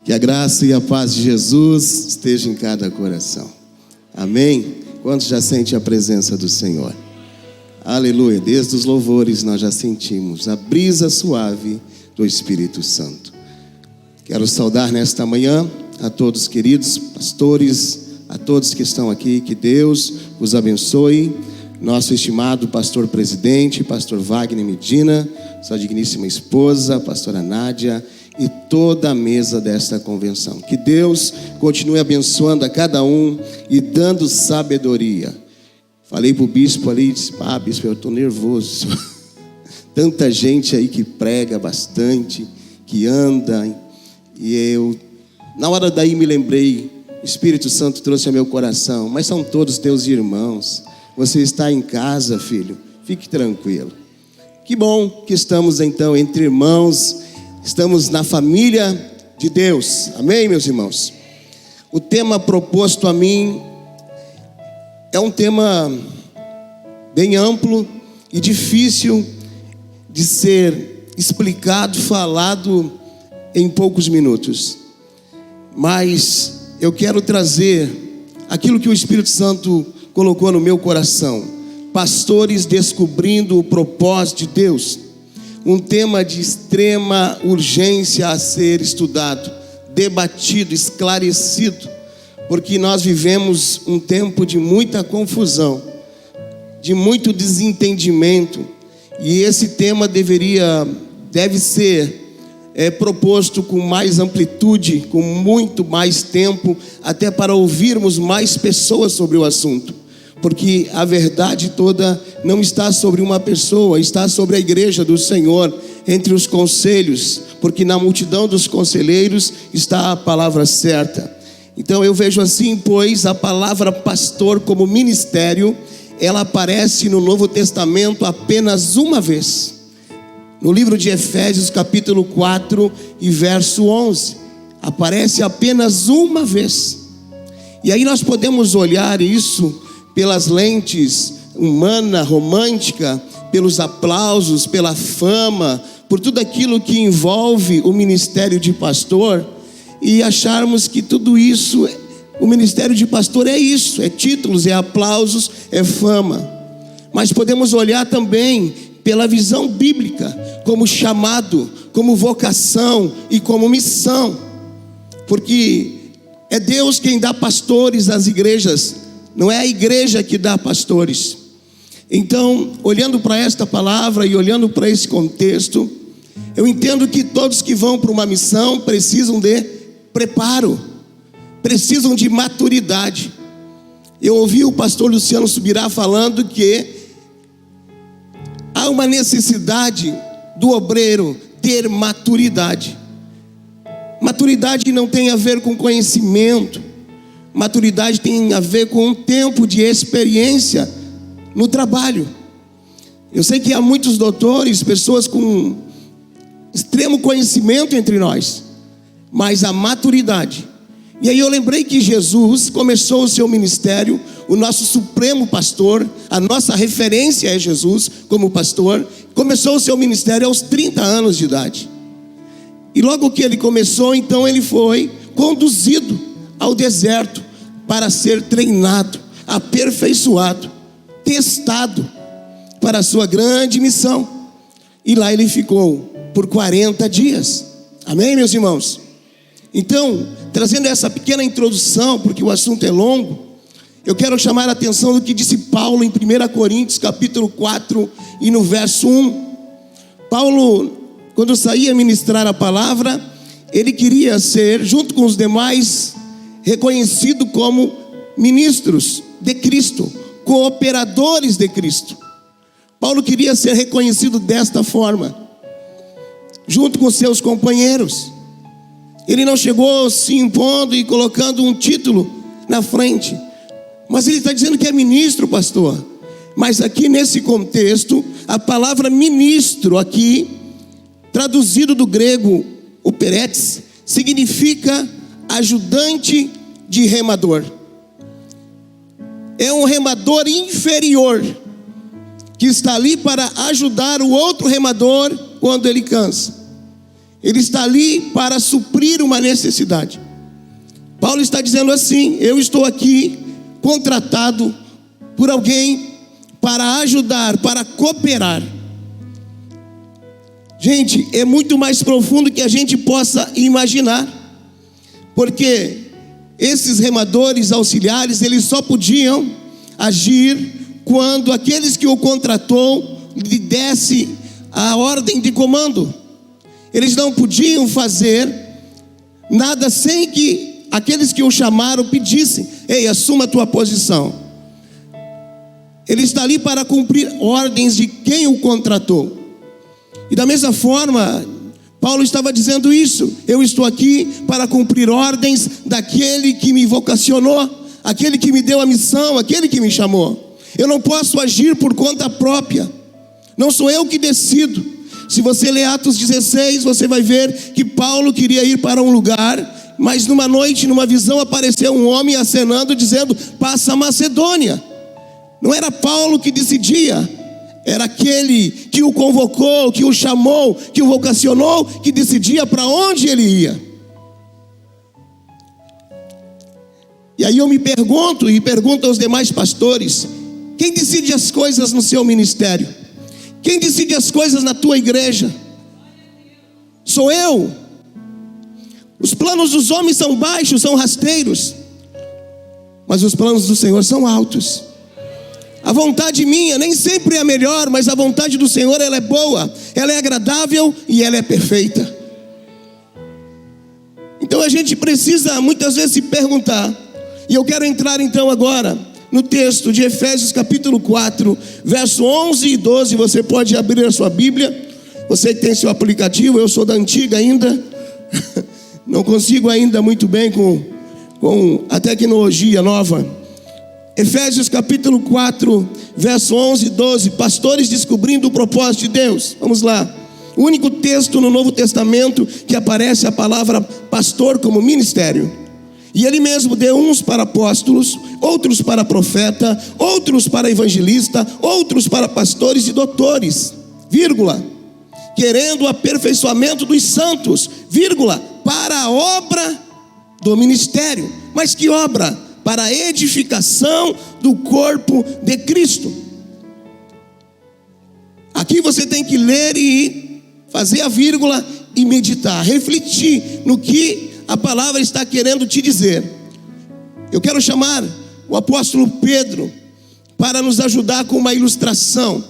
Que a graça e a paz de Jesus esteja em cada coração. Amém? Quantos já sentem a presença do Senhor? Aleluia. Desde os louvores nós já sentimos a brisa suave do Espírito Santo. Quero saudar nesta manhã a todos queridos pastores, a todos que estão aqui. Que Deus os abençoe. Nosso estimado pastor presidente, pastor Wagner Medina, sua digníssima esposa, pastora Nádia, e toda a mesa desta convenção. Que Deus continue abençoando a cada um e dando sabedoria. Falei para o bispo ali, disse: bispo, eu estou nervoso. Tanta gente aí que prega bastante, que anda. E eu, na hora daí me lembrei, o Espírito Santo trouxe ao meu coração: mas são todos teus irmãos. Você está em casa, filho, fique tranquilo. Que bom que estamos então entre irmãos. Estamos na família de Deus. Amém, meus irmãos? O tema proposto a mim é um tema bem amplo e difícil de ser explicado, falado em poucos minutos. Mas eu quero trazer aquilo que o Espírito Santo colocou no meu coração: pastores descobrindo o propósito de Deus. Um tema de extrema urgência a ser estudado, debatido, esclarecido, porque nós vivemos um tempo de muita confusão, de muito desentendimento, e esse tema deve ser proposto com mais amplitude, com muito mais tempo, até para ouvirmos mais pessoas sobre o assunto. Porque a verdade toda não está sobre uma pessoa, está sobre a igreja do Senhor, entre os conselhos, porque na multidão dos conselheiros está a palavra certa. Então eu vejo assim, pois a palavra pastor como ministério, ela aparece no Novo Testamento apenas uma vez, no livro de Efésios capítulo 4 e verso 11, aparece apenas uma vez. E aí nós podemos olhar isso pelas lentes humana, romântica, pelos aplausos, pela fama, por tudo aquilo que envolve o ministério de pastor, e acharmos que tudo isso, o ministério de pastor é isso, é títulos, é aplausos, é fama. Mas podemos olhar também pela visão bíblica, como chamado, como vocação e como missão, porque é Deus quem dá pastores às igrejas, não é a igreja que dá pastores. Então, olhando para esta palavra e olhando para esse contexto, eu entendo que todos que vão para uma missão precisam de preparo, precisam de maturidade. Eu ouvi o pastor Luciano Subirá falando que há uma necessidade do obreiro ter maturidade. Maturidade não tem a ver com conhecimento. Maturidade tem a ver com um tempo de experiência no trabalho. Eu sei que há muitos doutores, pessoas com extremo conhecimento entre nós, mas a maturidade. E aí eu lembrei que Jesus começou o seu ministério, o nosso supremo pastor, a nossa referência é Jesus como pastor, começou o seu ministério aos 30 anos de idade. E logo que ele começou, então ele foi conduzido ao deserto para ser treinado, aperfeiçoado, testado para a sua grande missão. E lá ele ficou por 40 dias. Amém, meus irmãos? Então, trazendo essa pequena introdução, porque o assunto é longo, eu quero chamar a atenção do que disse Paulo em 1 Coríntios capítulo 4 e no verso 1. Paulo, quando saía ministrar a palavra, ele queria ser, junto com os demais, reconhecido como ministros de Cristo, cooperadores de Cristo. Paulo queria ser reconhecido desta forma, junto com seus companheiros. Ele não chegou se impondo e colocando um título na frente, mas ele está dizendo que é ministro, pastor. Mas aqui nesse contexto, a palavra ministro aqui, traduzido do grego operetes, significa ajudante de remador. É um remador inferior que está ali para ajudar o outro remador quando ele cansa. Ele está ali para suprir uma necessidade. Paulo está dizendo assim: eu estou aqui contratado por alguém para ajudar, para cooperar. Gente, é muito mais profundo que a gente possa imaginar, porque esses remadores auxiliares, eles só podiam agir quando aqueles que o contratou lhe desse a ordem de comando. Eles não podiam fazer nada sem que aqueles que o chamaram pedissem: ei, assuma a tua posição. Ele está ali para cumprir ordens de quem o contratou. E da mesma forma, Paulo estava dizendo isso: eu estou aqui para cumprir ordens daquele que me vocacionou, aquele que me deu a missão, aquele que me chamou. Eu não posso agir por conta própria, não sou eu que decido. Se você ler Atos 16, você vai ver que Paulo queria ir para um lugar, mas numa noite, numa visão, apareceu um homem acenando, dizendo: passa a Macedônia. Não era Paulo que decidia, era aquele que o convocou, que o chamou, que o vocacionou, que decidia para onde ele ia. E aí eu me pergunto, e pergunto aos demais pastores: quem decide as coisas no seu ministério? Quem decide as coisas na tua igreja? Sou eu. Os planos dos homens são baixos, são rasteiros, mas os planos do Senhor são altos. A vontade minha nem sempre é a melhor, mas a vontade do Senhor, ela é boa, ela é agradável e ela é perfeita. Então a gente precisa muitas vezes se perguntar, e eu quero entrar então agora no texto de Efésios capítulo 4, verso 11 e 12. Você pode abrir a sua Bíblia, você que tem seu aplicativo. Eu sou da antiga ainda, não consigo ainda muito bem com a tecnologia nova. Efésios capítulo 4, verso 11 e 12. Pastores descobrindo o propósito de Deus. Vamos lá. O único texto no Novo Testamento que aparece a palavra pastor como ministério. E ele mesmo deu uns para apóstolos, outros para profeta, outros para evangelista, outros para pastores e doutores, vírgula, querendo o aperfeiçoamento dos santos, vírgula, para a obra do ministério. Mas que obra? Para a edificação do corpo de Cristo. Aqui você tem que ler e fazer a vírgula e meditar, refletir no que a palavra está querendo te dizer. Eu quero chamar o apóstolo Pedro para nos ajudar com uma ilustração.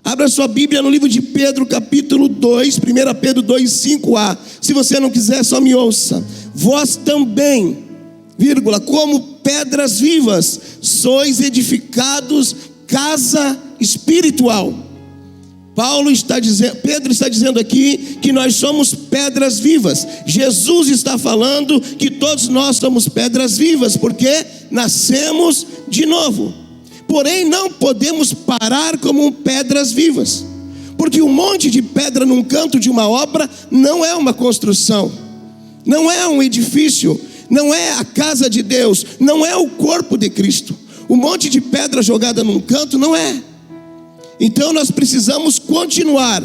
Abra sua Bíblia no livro de Pedro, capítulo 2, 1 Pedro 2, 5a. Se você não quiser, só me ouça. Vós também, vírgula, como pedras vivas, sois edificados casa espiritual. Pedro está dizendo aqui que nós somos pedras vivas. Jesus está falando que todos nós somos pedras vivas, porque nascemos de novo. Porém, não podemos parar como pedras vivas, porque um monte de pedra num canto de uma obra não é uma construção, não é um edifício, não é a casa de Deus, não é o corpo de Cristo. Um monte de pedra jogada num canto não é. Então nós precisamos continuar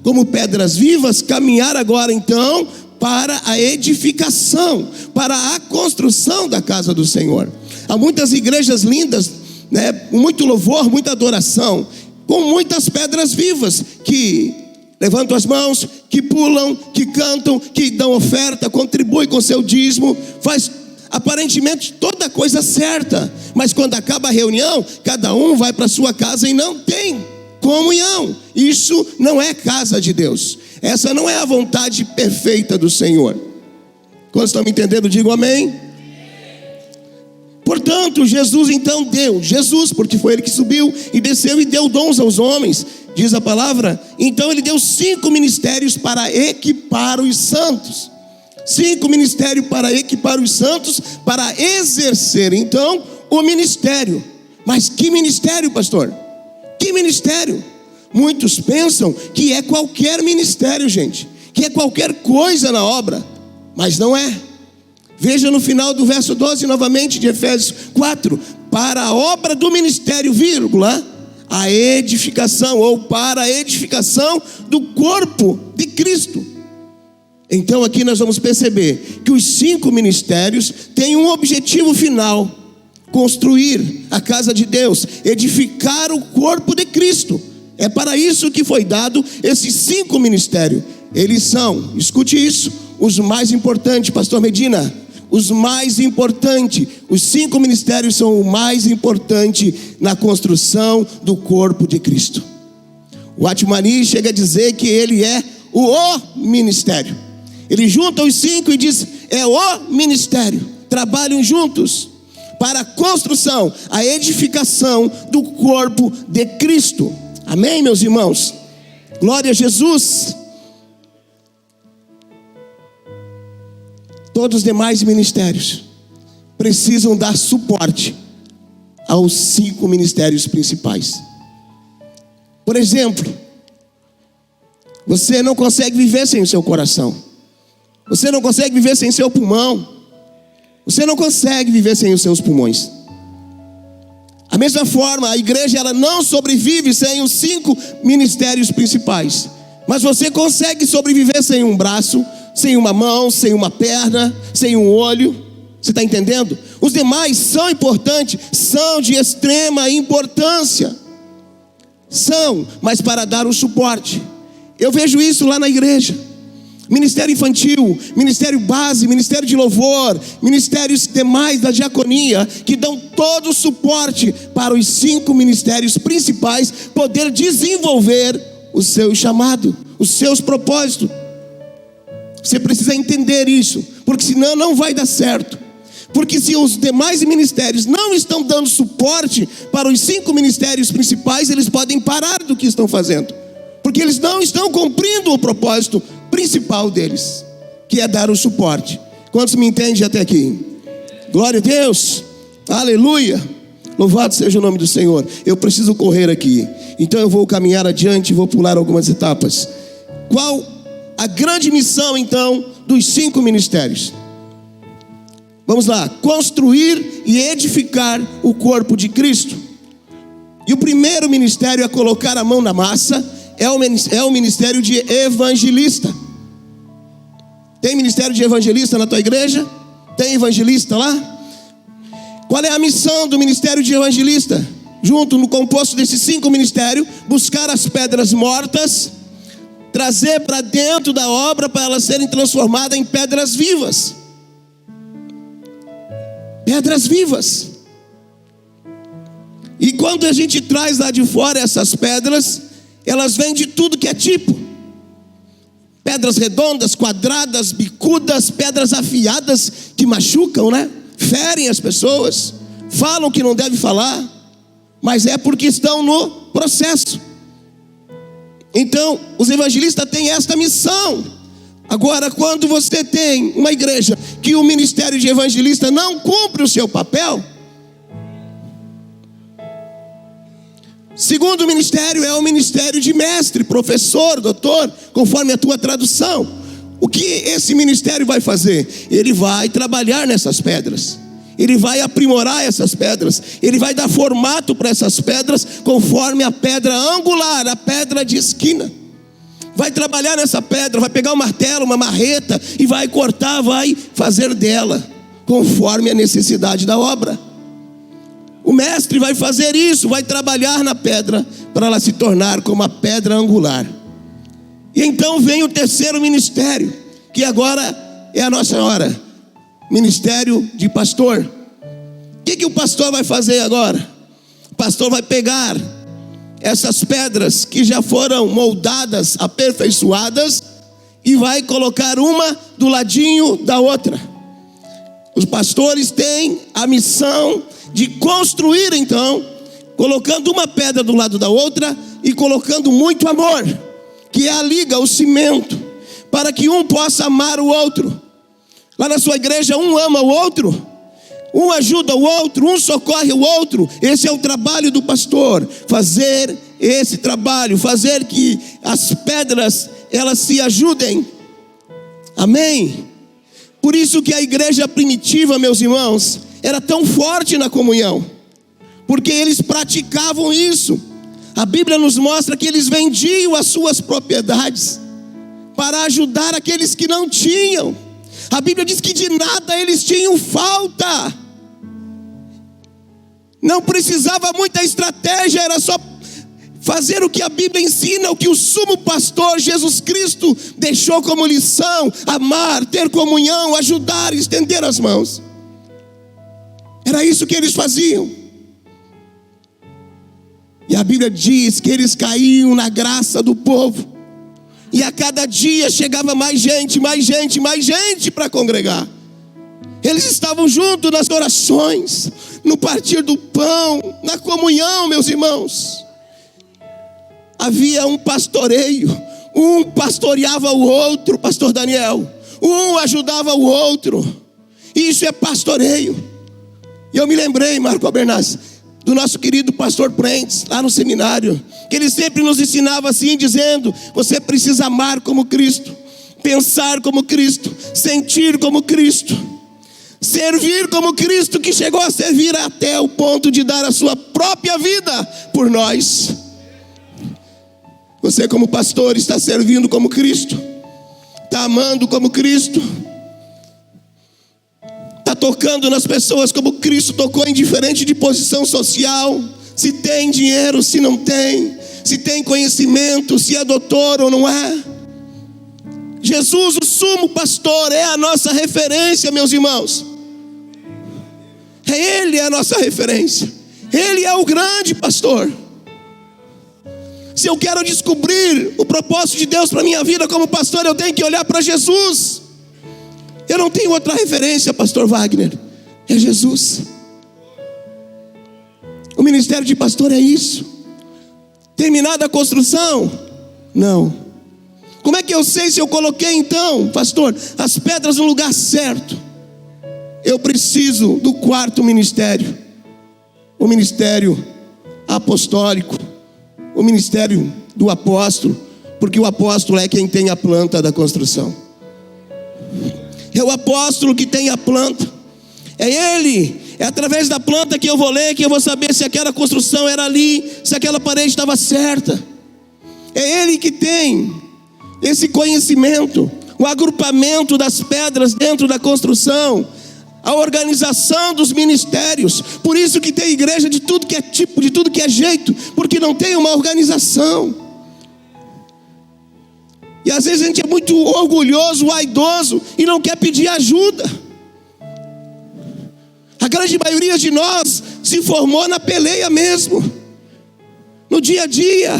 como pedras vivas, caminhar agora então para a edificação, para a construção da casa do Senhor. Há muitas igrejas lindas, né, muito louvor, muita adoração, com muitas pedras vivas que levantam as mãos, que pulam, que cantam, que dão oferta, contribuem com seu dízimo, faz aparentemente toda a coisa certa, mas quando acaba a reunião, cada um vai para sua casa e não tem comunhão. Isso não é casa de Deus. Essa não é a vontade perfeita do Senhor. Quantos estão me entendendo? Digo amém. Portanto, Jesus então deu, porque foi ele que subiu e desceu e deu dons aos homens, diz a palavra. Então ele deu 5 ministérios para equipar os santos. 5 ministérios para equipar os santos, para exercer então o ministério. Mas que ministério, pastor? Que ministério? Muitos pensam que é qualquer ministério, gente, que é qualquer coisa na obra, mas não é. Veja no final do verso 12 novamente de Efésios 4: para a obra do ministério, vírgula, a edificação, ou para a edificação do corpo de Cristo. Então aqui nós vamos perceber que os 5 ministérios têm um objetivo final: construir a casa de Deus, edificar o corpo de Cristo. É para isso que foi dado esses 5 ministérios. Eles são, escute isso, os mais importantes, pastor Medina, os mais importantes. Os 5 ministérios são o mais importante na construção do corpo de Cristo. O Atmani chega a dizer que ele é o ministério. Ele junta os 5 e diz: é o ministério. Trabalham juntos para a construção, a edificação do corpo de Cristo. Amém, meus irmãos? Glória a Jesus. Todos os demais ministérios precisam dar suporte aos 5 ministérios principais. Por exemplo, você não consegue viver sem o seu coração. Você não consegue viver sem seu pulmão. Você não consegue viver sem os seus pulmões. A mesma forma, a igreja ela não sobrevive sem os 5 ministérios principais. Mas você consegue sobreviver sem um braço, sem uma mão, sem uma perna, sem um olho. Você está entendendo? Os demais são importantes, são de extrema importância. São, mas para dar o suporte. Eu vejo isso lá na igreja. Ministério infantil, ministério base, ministério de louvor, ministérios demais da diaconia, que dão todo o suporte para os 5 ministérios principais poder desenvolver o seu chamado, os seus propósitos. Você precisa entender isso, porque senão não vai dar certo. Porque se os demais ministérios não estão dando suporte para os 5 ministérios principais, eles podem parar do que estão fazendo, porque eles não estão cumprindo o propósito principal deles, que é dar o suporte. Quantos me entendem até aqui? Glória a Deus, aleluia, louvado seja o nome do Senhor. Eu preciso correr aqui, então eu vou caminhar adiante e vou pular algumas etapas. Qual a grande missão então dos 5 ministérios? Vamos lá: construir e edificar o corpo de Cristo. E o primeiro ministério a colocar a mão na massa é o ministério de evangelista. Tem ministério de evangelista na tua igreja? Tem evangelista lá? Qual é a missão do ministério de evangelista? Junto no composto desses 5 ministérios: buscar as pedras mortas, trazer para dentro da obra para elas serem transformadas em pedras vivas. Pedras vivas. E quando a gente traz lá de fora essas pedras, elas vêm de tudo que é tipo: pedras redondas, quadradas, bicudas, pedras afiadas que machucam, né? Ferem as pessoas, falam que não deve falar, mas é porque estão no processo. Então, os evangelistas têm esta missão. Agora, quando você tem uma igreja que o ministério de evangelista não cumpre o seu papel, segundo ministério é o ministério de mestre, professor, doutor, conforme a tua tradução. O que esse ministério vai fazer? Ele vai trabalhar nessas pedras, ele vai aprimorar essas pedras, ele vai dar formato para essas pedras conforme a pedra angular, a pedra de esquina. Vai trabalhar nessa pedra, vai pegar um martelo, uma marreta e vai cortar, vai fazer dela conforme a necessidade da obra. O mestre vai fazer isso, vai trabalhar na pedra para ela se tornar como a pedra angular. E então vem o terceiro ministério, que agora é a nossa hora: ministério de pastor. O que o pastor vai fazer agora? O pastor vai pegar essas pedras que já foram moldadas, aperfeiçoadas, e vai colocar uma do ladinho da outra. Os pastores têm a missão de construir, então, colocando uma pedra do lado da outra e colocando muito amor, que é a liga, o cimento, para que um possa amar o outro. Lá na sua igreja, um ama o outro, um ajuda o outro, um socorre o outro. Esse é o trabalho do pastor, fazer esse trabalho, fazer que as pedras elas se ajudem. Amém? Por isso que a igreja primitiva, meus irmãos, era tão forte na comunhão, porque eles praticavam isso. A Bíblia nos mostra que eles vendiam as suas propriedades para ajudar aqueles que não tinham. A Bíblia diz que de nada eles tinham falta. Não precisava muita estratégia, era só fazer o que a Bíblia ensina, o que o sumo pastor Jesus Cristo deixou como lição: amar, ter comunhão, ajudar, estender as mãos. Era isso que eles faziam. E a Bíblia diz que eles caíam na graça do povo. E a cada dia chegava mais gente para congregar. Eles estavam juntos nas orações, no partir do pão, na comunhão, meus irmãos. Havia um pastoreio, um pastoreava o outro, pastor Daniel. Um ajudava o outro. Isso é pastoreio. E eu me lembrei, Marco Albernaz, do nosso querido pastor Prentes, lá no seminário, que ele sempre nos ensinava assim, dizendo: você precisa amar como Cristo, pensar como Cristo, sentir como Cristo, servir como Cristo, que chegou a servir até o ponto de dar a sua própria vida por nós. Você, como pastor, está servindo como Cristo, está amando como Cristo, está tocando nas pessoas como Cristo tocou, indiferente de posição social, se tem dinheiro, se não tem, se tem conhecimento, se é doutor ou não é. Jesus, o sumo pastor, é a nossa referência, meus irmãos. Ele é a nossa referência. Ele é o grande pastor. Se eu quero descobrir o propósito de Deus para a minha vida como pastor, eu tenho que olhar para Jesus. Eu não tenho outra referência, pastor Wagner. É Jesus. O ministério de pastor é isso. Terminada a construção? Não. Como é que eu sei se eu coloquei então, pastor, as pedras no lugar certo? Eu preciso do quarto ministério. O ministério apostólico. O ministério do apóstolo. Porque o apóstolo é quem tem a planta da construção. É o apóstolo que tem a planta. É ele. É através da planta que eu vou ler, que eu vou saber se aquela construção era ali, se aquela parede estava certa. É ele que tem esse conhecimento, o agrupamento das pedras dentro da construção, a organização dos ministérios. Por isso que tem igreja de tudo que é tipo, de tudo que é jeito, porque não tem uma organização. E às vezes a gente é muito orgulhoso, vaidoso, e não quer pedir ajuda. A grande maioria de nós se formou na peleia mesmo, no dia a dia.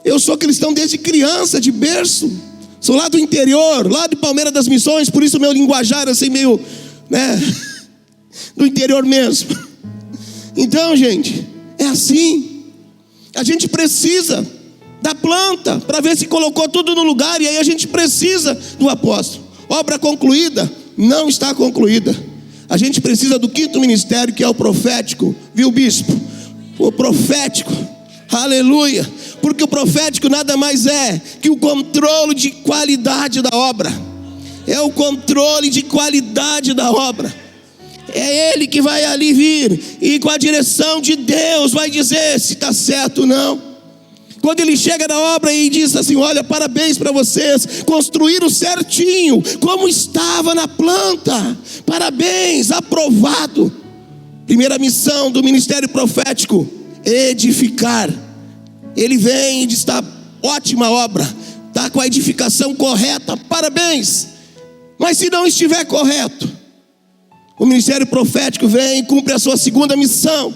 Eu sou cristão desde criança, de berço. Sou lá do interior, lá de Palmeira das Missões. Por isso meu linguajar é assim meio, do interior mesmo. Então, gente, é assim. A gente precisa da planta para ver se colocou tudo no lugar. E aí a gente precisa do apóstolo. Obra concluída? Não está concluída. A gente precisa do quinto ministério, que é o profético. Viu, bispo? O profético. Aleluia. Porque o profético nada mais é que o controle de qualidade da obra. É o controle de qualidade da obra. É ele que vai ali vir e com a direção de Deus vai dizer se está certo ou não. Quando ele chega na obra e diz assim: olha, parabéns para vocês, construíram certinho, como estava na planta. Parabéns, aprovado. Primeira missão do ministério profético: edificar. Ele vem e diz: está ótima obra, está com a edificação correta, parabéns. Mas se não estiver correto, o ministério profético vem e cumpre a sua segunda missão,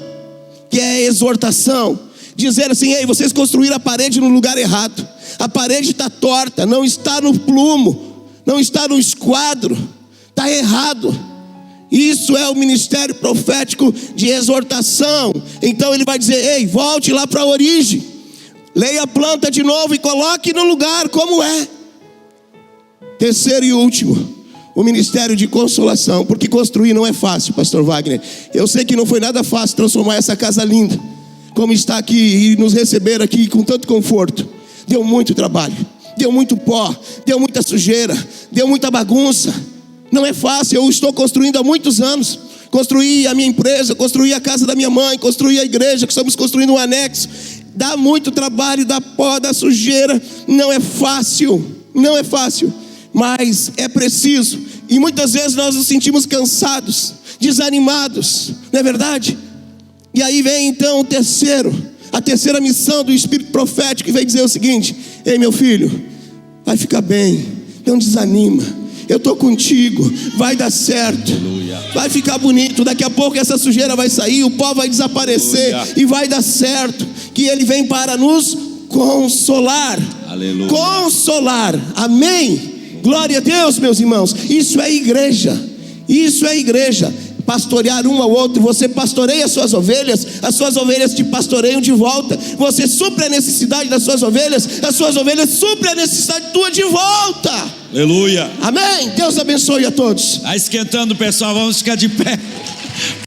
que é a exortação. Dizer assim: ei, vocês construíram a parede no lugar errado. A parede está torta, não está no plumo, não está no esquadro, está errado. Isso é o ministério profético de exortação. Então ele vai dizer: ei, volte lá para a origem, leia a planta de novo e coloque no lugar como é. Terceiro e último, o ministério de consolação. Porque construir não é fácil, pastor Wagner. Eu sei que não foi nada fácil transformar essa casa linda como está aqui e nos receber aqui com tanto conforto. Deu muito trabalho, deu muito pó, deu muita sujeira, deu muita bagunça. Não é fácil. Eu estou construindo há muitos anos. Construí a minha empresa, construí a casa da minha mãe, construí a igreja, que estamos construindo um anexo. dá muito trabalho, dá pó, dá sujeira, não é fácil, mas é preciso. E muitas vezes nós nos sentimos cansados, desanimados, não é verdade? E aí vem então a terceira missão do Espírito Profético, que vem dizer o seguinte: ei, meu filho, vai ficar bem, não desanima, eu estou contigo, vai dar certo, vai ficar bonito, daqui a pouco essa sujeira vai sair, o pó vai desaparecer, e vai dar certo, que Ele vem para nos consolar. Aleluia. Consolar, amém? Glória a Deus, meus irmãos. Isso é igreja, pastorear um ao outro. Você pastoreia as suas ovelhas te pastoreiam de volta. Você supre a necessidade das suas ovelhas, as suas ovelhas suprem a necessidade tua de volta. Aleluia. Amém? Deus abençoe a todos. Está esquentando, pessoal, vamos ficar de pé.